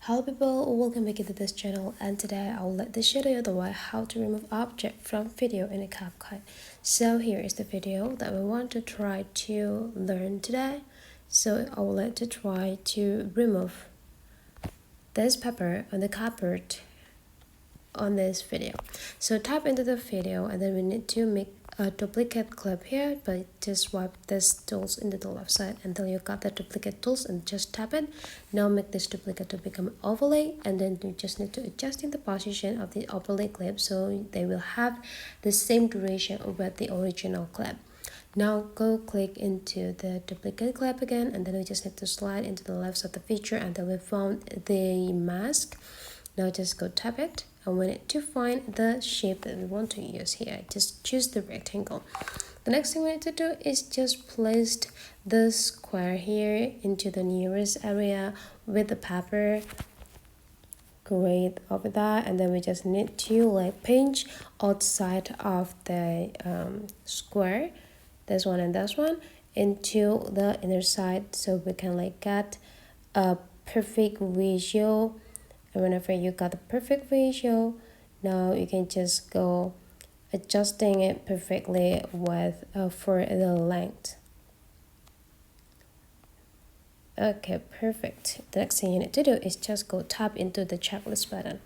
Hello people, welcome back to this channel, and today I will let this show you the way how to remove object from video in a CapCut. So here is the video that we want to try to learn today. So I will let to try to remove this pepper on the cupboard on this video. So tap into the video and then we need to make a duplicate clip here, but just swipe this tools into the left side until you got the duplicate tools and just tap it. Now make this duplicate to become overlay, and then you just need to adjust in the position of the overlay clip so they will have the same duration with the original clip. Now go click into the duplicate clip again, and then we just need to slide into the left side of the feature until we found the mask. Now just go tap it, and we need to find the shape that we want to use here. Just choose the rectangle. The next thing we need to do is just place the square here into the nearest area with the pepper. Great, over that, and then we just need to like pinch outside of the square, this one and this one, into the inner side so we can like get a perfect visual. And whenever you got the perfect visual, now you can just go adjusting it perfectly with for the length. Okay, perfect. The next thing you need to do is just go tap into the checklist button.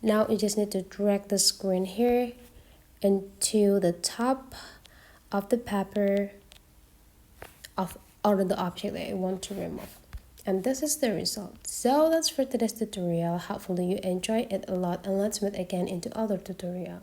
Now you just need to drag the screen here into the top of the pepper of the object that you want to remove. And this is the result. So that's for today's tutorial. Hopefully you enjoy it a lot, and let's meet again into other tutorial.